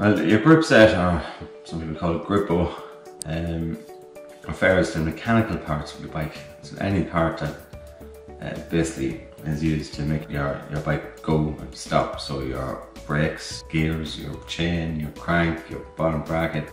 Well, your group set, or some people call it Grupo, refers to mechanical parts of the bike. So any part that basically is used to make your bike go and stop. So your brakes, gears, your chain, your crank, your bottom bracket.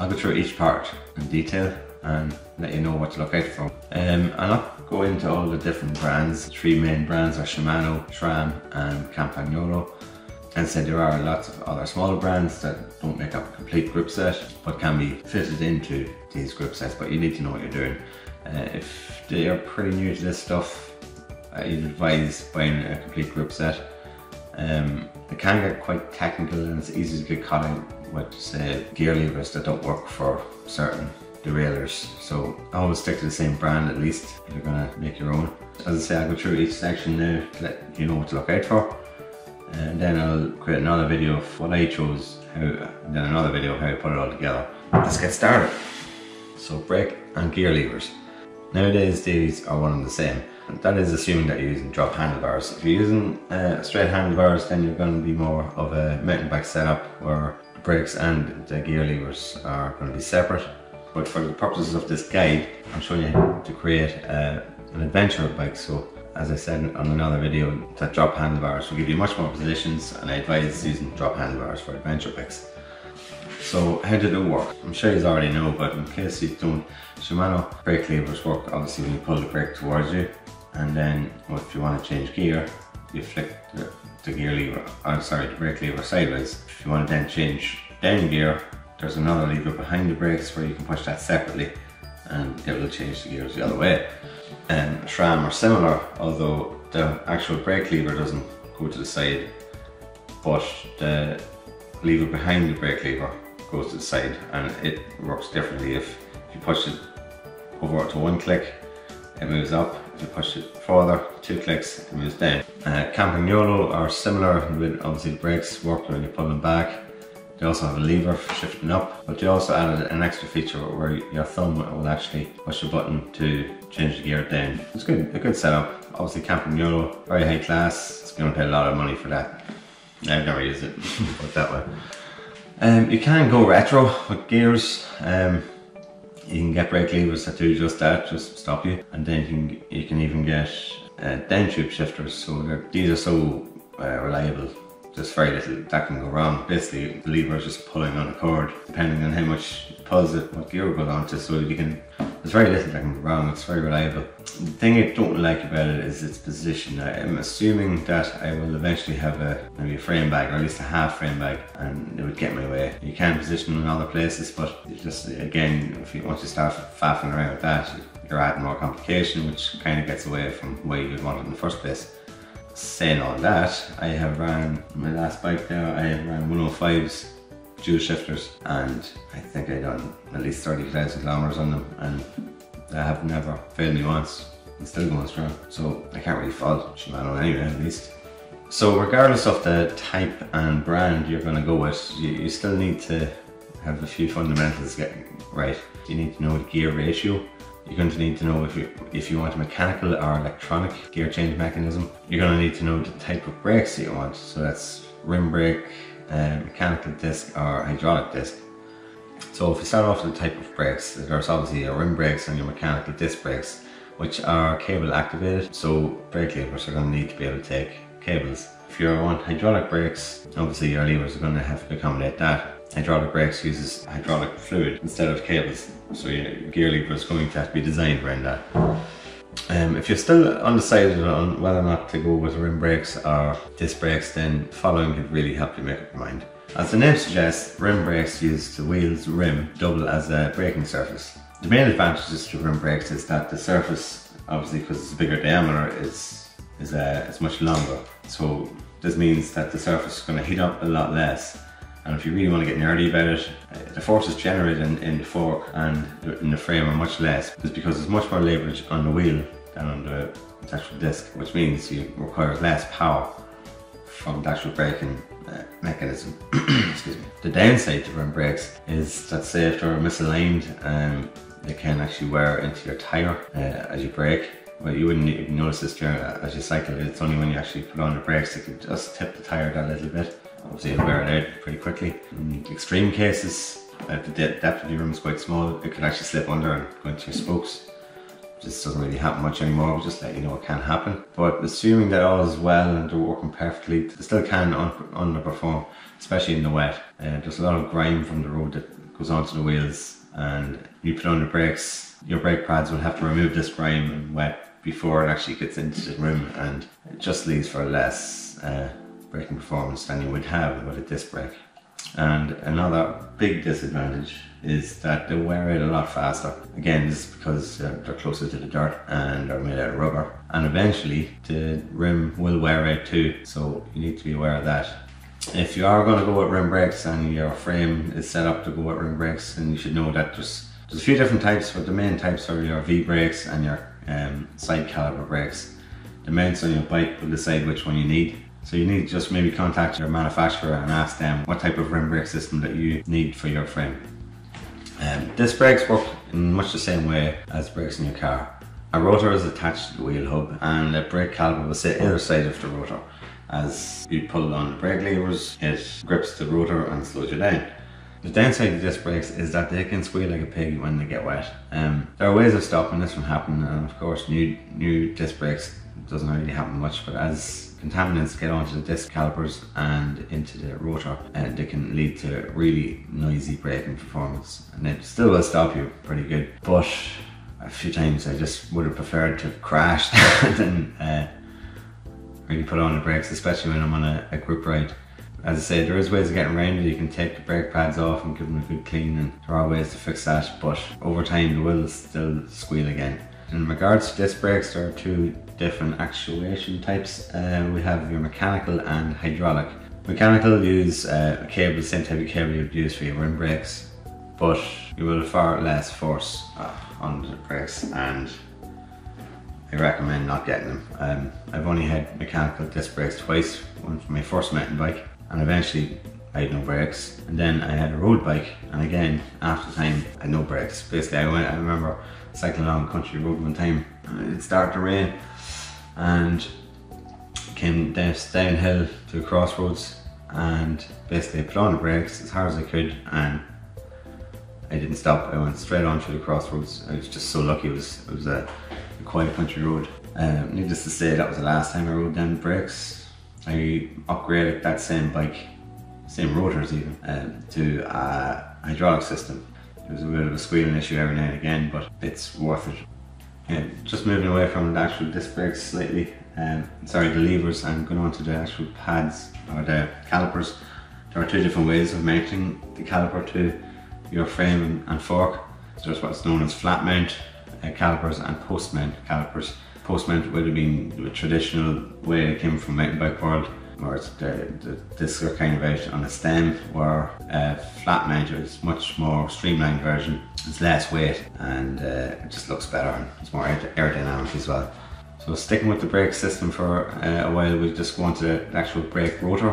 I'll go through each part in detail and let you know what to look out for. I'll not go into all the different brands. The three main brands are Shimano, SRAM and Campagnolo. As I said, there are lots of other smaller brands that don't make up a complete group set but can be fitted into these group sets, but you need to know what you're doing. If you're pretty new to this stuff, you'd advise buying a complete group set. It can get quite technical and it's easy to get caught out with, say, gear levers that don't work for certain derailleurs. So always stick to the same brand at least if you're going to make your own. As I say, I'll go through each section now to let you know what to look out for. And then I'll create another video of what I chose, and then another video of how I put it all together. Let's get started. So brake and gear levers. Nowadays these are one and the same. And that is assuming that you're using drop handlebars. If you're using straight handlebars, then you're going to be more of a mountain bike setup where the brakes and the gear levers are going to be separate. But for the purposes of this guide, I'm showing you how to create an adventure bike. So as I said on another video, that drop handlebars will give you much more positions, and I advise using drop handlebars for adventure bikes. So how did it work? I'm sure you already know, but in case you don't, Shimano brake levers work obviously when you pull the brake towards you, and then if you want to change gear, you flick the gear lever, the brake lever sideways. If you want to then change down gear, there's another lever behind the brakes where you can push that separately and it will change the gears the other way. SRAM are similar, although the actual brake lever doesn't go to the side, but the lever behind the brake lever goes to the side, and it works differently. If you push it over to one click, it moves up. If you push it further, 2 clicks, it moves down. Campagnolo are similar, with obviously the brakes work when you pull them back. They also have a lever for shifting up, but they also added an extra feature where your thumb will actually push a button to change the gear down. It's good, a good setup. Obviously Campagnolo, very high class. It's going to pay a lot of money for that. I've never used it, put it that way. You can go retro with gears. You can get brake levers that do just that, just stop you, and then you can even get down tube shifters. So these are so reliable. There's very little that can go wrong. Basically, the lever is just pulling on a cord, depending on how much it pulls it, what gear it goes onto. So there's very little that can go wrong. It's very reliable. The thing I don't like about it is its position. I'm assuming that I will eventually have maybe a frame bag, or at least a half frame bag, and it would get my way. You can position them in other places, but just again, once you start faffing around with that, you're adding more complication, which kind of gets away from why you'd want it in the first place. Saying all that, I have ran my last bike there, I have ran 105s dual shifters, and I think I've done at least 30,000 kilometers on them, and they have never failed me once. I'm still going strong, so I can't really fault Shimano anyway, at least. So regardless of the type and brand you're going to go with, you still need to have a few fundamentals getting right. You need to know the gear ratio. You're going to need to know if you want a mechanical or electronic gear change mechanism. You're going to need to know the type of brakes that you want. So that's rim brake, mechanical disc or hydraulic disc. So if we start off with the type of brakes, there's obviously your rim brakes and your mechanical disc brakes, which are cable activated. So brake levers are going to need to be able to take cables. If you want hydraulic brakes, obviously your levers are going to have to accommodate that. Hydraulic brakes uses hydraulic fluid instead of cables, so your gear lever is going to have to be designed around that. If you're still undecided on whether or not to go with rim brakes or disc brakes, then the following could really help you make up your mind. As the name suggests, rim brakes use the wheel's rim double as a braking surface. The main advantages to rim brakes is that the surface, obviously because it's a bigger diameter, is much longer. So this means that the surface is going to heat up a lot less. And if you really want to get nerdy about it, the forces generated in the fork and in the frame are much less. It's because there's much more leverage on the wheel than on the actual disc, which means you require less power from the actual braking mechanism. Excuse me. The downside to rim brakes is that, say if they're misaligned, they can actually wear into your tyre as you brake. Well, you wouldn't even notice this as you cycle. It's only when you actually put on the brakes that you just tip the tyre that little bit. obviously it'll wear it out pretty quickly. In extreme cases, if the depth of your rim is quite small, it could actually slip under and go into your spokes. This doesn't really happen much anymore, but just let you know it can happen. But assuming that all is well and they're working perfectly, they still can underperform, especially in the wet. There's a lot of grime from the road that goes onto the wheels, and you put on the brakes, your brake pads will have to remove this grime and wet before it actually gets into the rim, and it just leaves for less braking performance than you would have with a disc brake. And another big disadvantage is that they wear out a lot faster. Again, this is because they're closer to the dirt and they're made out of rubber, and eventually the rim will wear out too, so you need to be aware of that. If you are going to go with rim brakes and your frame is set up to go with rim brakes, then you should know that there's a few different types, but the main types are your V brakes and your side caliper brakes. The mounts on your bike will decide which one you need. So you need to just maybe contact your manufacturer and ask them what type of rim brake system that you need for your frame. Disc brakes work in much the same way as brakes in your car. A rotor is attached to the wheel hub, and a brake caliper will sit either side of the rotor. As you pull on the brake levers, it grips the rotor and slows you down. The downside of disc brakes is that they can squeal like a pig when they get wet. There are ways of stopping this from happening, and of course new disc brakes doesn't really happen much, but as contaminants get onto the disc calipers and into the rotor, and they can lead to really noisy braking performance, and it still will stop you pretty good. But a few times I just would have preferred to have crashed than really put on the brakes, especially when I'm on a group ride. As I say, there is ways of getting around it. You can take the brake pads off and give them a good clean, and there are ways to fix that, but over time they will still squeal again. In regards to disc brakes, there are two different actuation types. We have your mechanical and hydraulic. Mechanical use a cable, the same type of cable you'd use for your rim brakes, but you will have far less force on the brakes, and I recommend not getting them. I've only had mechanical disc brakes twice, one for my first mountain bike, and eventually I had no brakes. And then I had a road bike, and again, after time, I had no brakes. Basically, I remember cycling along a country road one time, and it started to rain, and came downhill to a crossroads, and basically I put on the brakes as hard as I could, and I didn't stop. I went straight on through the crossroads. I was just so lucky. It was a quiet country road. Needless to say, that was the last time I rode down the brakes. I upgraded that same bike, same rotors even, to a hydraulic system. There's a bit of a squealing issue every now and again, but it's worth it. Just moving away from the actual disc brakes slightly, the levers, and going on to the actual pads or the calipers. There are two different ways of mounting the caliper to your frame and fork. There's what's known as flat mount calipers and post mount calipers. Post mount would have been the traditional way it came from mountain bike world, where the discs are kind of out on a stem, where flat mount is much more streamlined version. It's less weight, and it just looks better, and it's more aerodynamic as well. So sticking with the brake system for a while, we'll just go on to the actual brake rotor.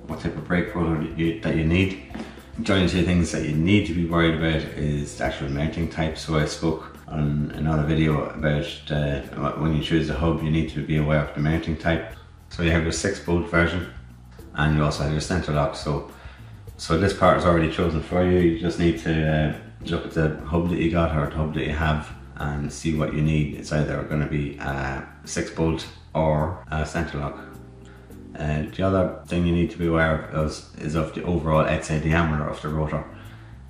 What type of brake rotor that you need. The only two things that you need to be worried about is the actual mounting type. So I spoke on another video about when you choose the hub, you need to be aware of the mounting type. So you have your 6-bolt version, and you also have your center lock. So this part is already chosen for you. You just need to look at the hub that you got or the hub that you have and see what you need. It's either going to be a 6-bolt or a center lock. The other thing you need to be aware of is of the overall outside diameter of the rotor.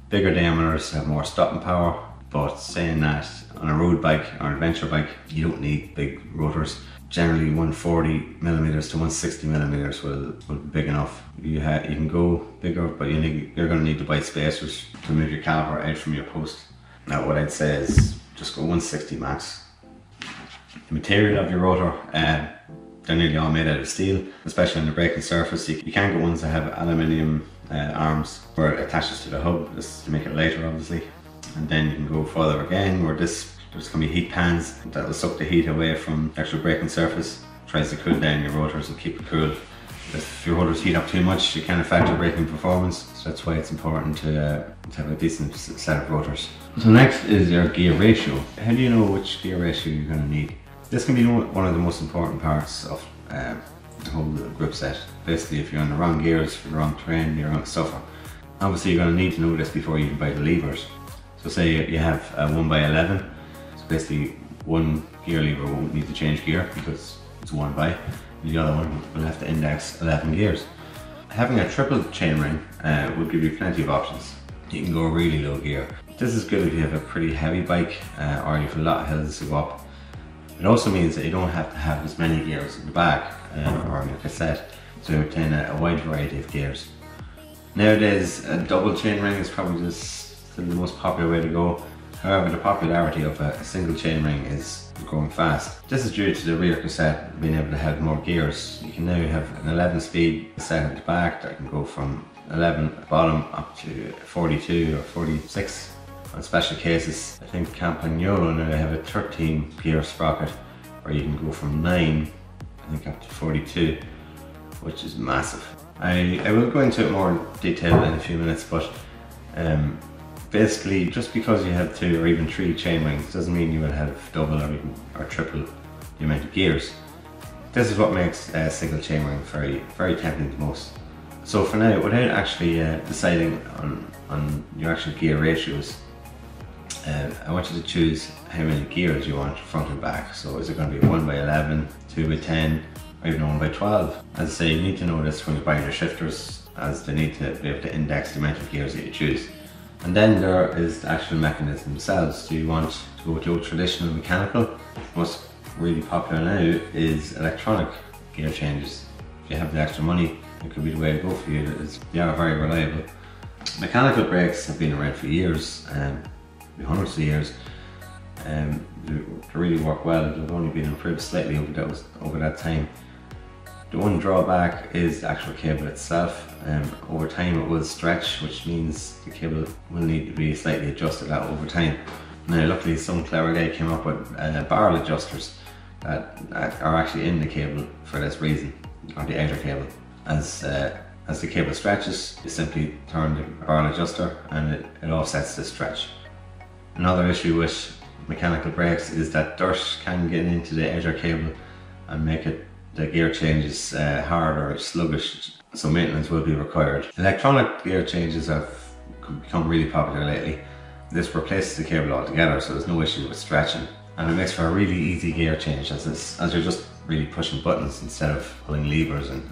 Bigger diameters have more stopping power, but saying that, on a road bike or an adventure bike, you don't need big rotors. Generally 140mm to 160mm will be big enough. You can go bigger, but you're going to need to buy spacers to move your caliper out from your post. Now what I'd say is just go 160 max. The material of your rotor, they're nearly all made out of steel, especially on the braking surface. You can get ones that have aluminium arms where it attaches to the hub. This is to make it lighter, obviously. And then you can go further again, where there's going to be heat pans that will suck the heat away from the actual braking surface. It tries to cool down your rotors and keep it cool. If your rotors heat up too much, it can affect your braking performance. So that's why it's important to have a decent set of rotors. So next is your gear ratio. How do you know which gear ratio you're going to need? This can be one of the most important parts of the whole grip set. Basically, if you're on the wrong gears for the wrong terrain, you're going to suffer. Obviously, you're going to need to know this before you can buy the levers. So say you have a 1x11, so basically one gear lever won't need to change gear because it's 1x, and the other one will have to index 11 gears. Having a triple chainring will give you plenty of options. You can go really low gear. This is good if you have a pretty heavy bike or you have a lot of hills to go up. It also means that you don't have to have as many gears in the back or in your cassette, so you obtain a wide variety of gears. Nowadays, a double chainring is probably just the most popular way to go. However, the popularity of a single chainring is growing fast. This is due to the rear cassette being able to have more gears. You can now have an 11-speed cassette at the back that can go from 11 at the bottom up to 42 or 46. On special cases, I think Campagnolo now have a 13 gear sprocket where you can go from 9, I think, up to 42, which is massive. I will go into it more detail in a few minutes, but basically, just because you have 2 or even 3 chainrings doesn't mean you will have double or even triple the amount of gears. This is what makes a single chainring very tempting to most. So for now, without actually deciding on your actual gear ratios, I want you to choose how many gears you want front and back. So is it going to be 1x11, 2x10, or even 1x12? As I say, you need to know this when you're buying your shifters, as they need to be able to index the amount of gears that you choose. And then there is the actual mechanism themselves. Do you want to go with the old traditional mechanical? What's really popular now is electronic gear changes. If you have the extra money, it could be the way to go for you. They are very reliable. Mechanical brakes have been around for years, hundreds of years. They really work well. They've only been improved slightly over that time. The one drawback is the actual cable itself. Over time it will stretch, which means the cable will need to be slightly adjusted out over time. Now luckily some clever guy came up with barrel adjusters that are actually in the cable for this reason, or the outer cable. As the cable stretches, you simply turn the barrel adjuster and it offsets the stretch. Another issue with mechanical brakes is that dirt can get into the outer cable and make the gear changes hard or sluggish, so maintenance will be required. Electronic gear changes have become really popular lately. This replaces the cable altogether, so there's no issue with stretching, and it makes for a really easy gear change as you're just really pushing buttons instead of pulling levers. And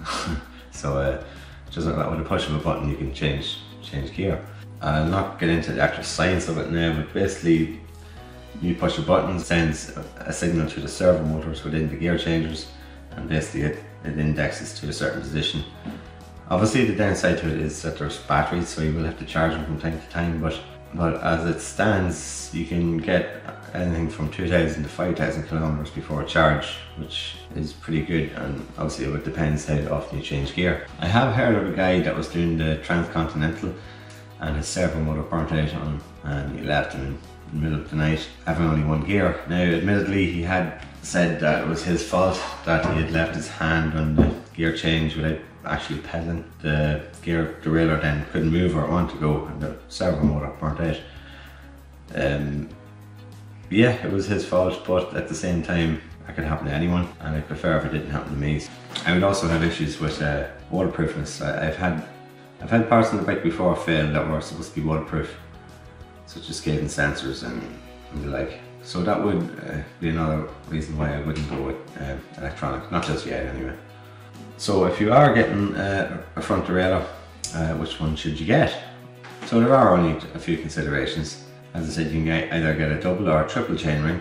so just with a push of a button you can change gear. I'll not get into the actual science of it now, but basically you push a button, sends a signal to the servo motors within the gear changers, and basically it indexes to a certain position. Obviously the downside to it is that there's batteries, so you will have to charge them from time to time, but as it stands you can get anything from 2,000 to 5,000 kilometers before a charge, which is pretty good, and obviously it depends how often you change gear. I have heard of a guy that was doing the Transcontinental and his servo motor burnt out on him and he left him in the middle of the night having only 1 gear. Now admittedly he had said that it was his fault that he had left his hand on the gear change without actually pedaling. The gear derailleur then couldn't move or want to go, and the servo motor burnt out. Yeah, it was his fault, but at the same time it could happen to anyone, and I prefer if it didn't happen to me. I would also have issues with waterproofness. I've had parts on the bike before fail that were supposed to be waterproof, such as scaling sensors and the like. So that would be another reason why I wouldn't go with electronic, not just yet anyway. So if you are getting a front derailleur, which one should you get? So there are only a few considerations. As I said, you can either get a double or a triple chainring.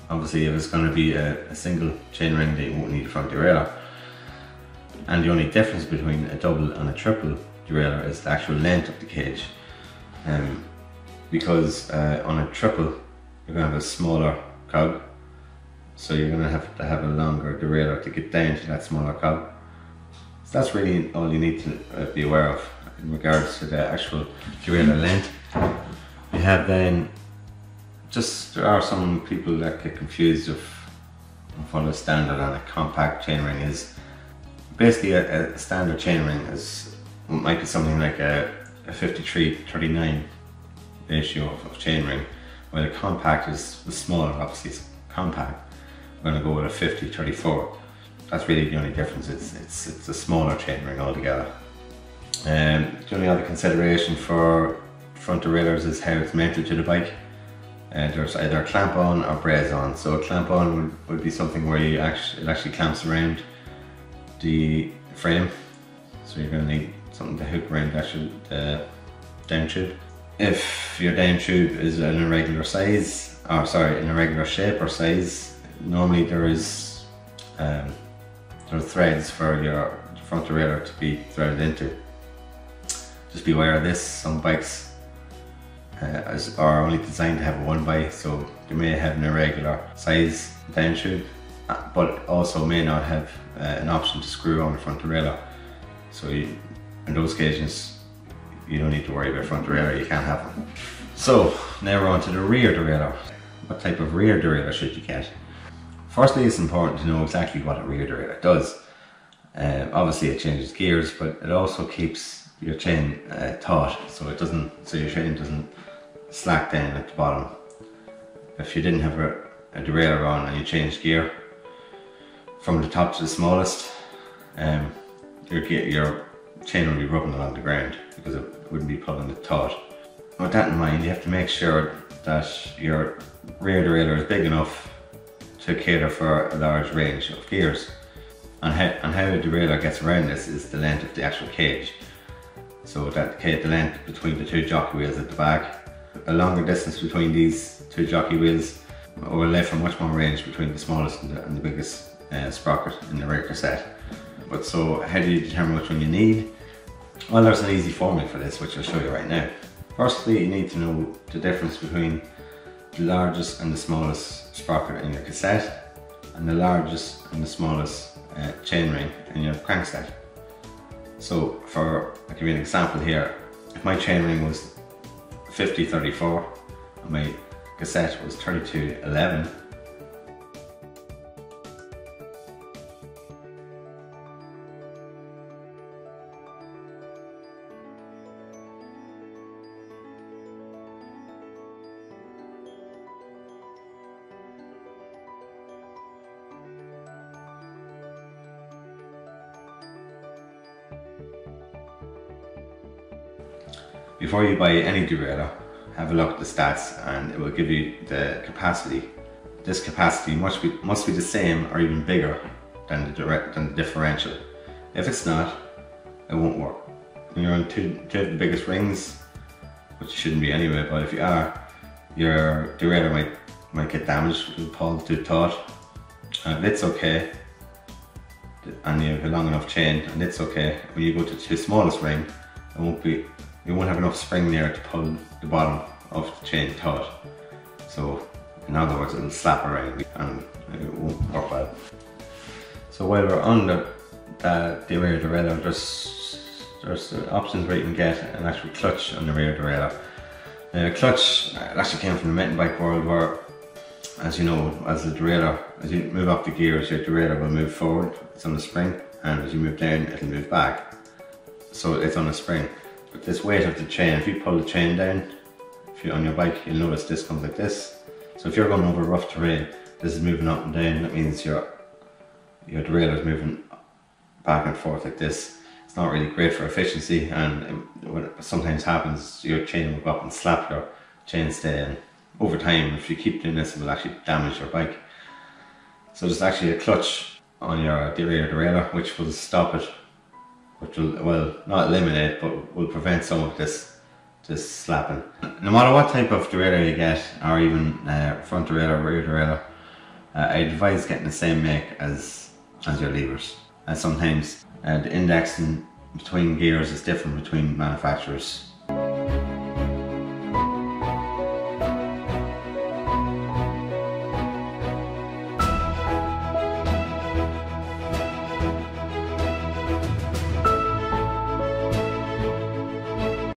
Obviously if it's going to be a single chainring, then you won't need a front derailleur. And the only difference between a double and a triple derailleur is the actual length of the cage. Because on a triple you're going to have a smaller cog, so you're going to have a longer derailleur to get down to that smaller cog. So that's really all you need to be aware of in regards to the actual derailleur length. You have then, there are some people that get confused of what a standard and a compact chainring is. Basically a standard chainring might be something like a 53-39 ratio of chainring, while a compact is smaller. Obviously it's compact. I'm going to go with a 50-34. That's really the only difference. It's a smaller chainring altogether. The only other consideration for front derailleurs is how it's mounted to the bike. There's either a clamp on or braze on. So a clamp on would be something where it actually clamps around the frame. So you're going to need something to hook around the down tube. If your down tube is an irregular size, or sorry, an irregular shape or size, normally there are threads for your front derailleur to be threaded into. Just be aware of this. Some bikes are only designed to have a one by, so they may have an irregular size down tube, but also may not have an option to screw on the front derailleur. So in those occasions, you don't need to worry about front derailleur, you can't have them. So now we're on to the rear derailleur. What type of rear derailleur should you get? Firstly, it's important to know exactly what a rear derailleur does. Obviously it changes gears, but it also keeps your chain taut, so your chain doesn't slack down at the bottom. If you didn't have a derailleur on and you changed gear from the top to the smallest, your chain will be rubbing along the ground because it wouldn't be pulling it taut. With that in mind, you have to make sure that your rear derailleur is big enough to cater for a large range of gears. And how a derailleur gets around this is the length of the actual cage. So the length between the two jockey wheels at the back. A longer distance between these two jockey wheels will allow for much more range between the smallest and the biggest sprocket in the rear cassette. But so how do you determine which one you need? Well, there's an easy formula for this, which I'll show you right now. Firstly, you need to know the difference between the largest and the smallest sprocket in your cassette and the largest and the smallest chainring in your crankset. So I'll give you an example here. If my chainring was 50-34 and my cassette was 32-11, before you buy any derailleur, have a look at the stats and it will give you the capacity. This capacity must be the same or even bigger than the differential. If it's not, it won't work. When you're on two of the biggest rings, which you shouldn't be anyway, but if you are, your derailleur might get damaged, it'll pull too taut. And it's okay, and you have a long enough chain, and it's okay. When you go to the smallest ring, you won't have enough spring there to pull the bottom of the chain taut. So in other words, it'll slap around and it won't work well. So while we're on the rear derailleur, there's options where you can get an actual clutch on the rear derailleur. The clutch actually came from the mountain bike world, where, as you know, as you move up the gears, your derailleur will move forward, it's on a spring, and as you move down, it'll move back. So it's on a spring. But this weight of the chain, if you pull the chain down, on your bike, you'll notice this comes like this. So if you're going over rough terrain, this is moving up and down, that means your derailleur is moving back and forth like this. It's not really great for efficiency, and what sometimes happens, your chain will go up and slap your chainstay, and over time, if you keep doing this, it will actually damage your bike. So there's actually a clutch on your rear derailleur which will stop it, which will, well, not eliminate, but will prevent some of this slapping. No matter what type of derailleur you get, or even front derailleur, rear derailleur, I advise getting the same make as your levers. And sometimes the indexing between gears is different between manufacturers.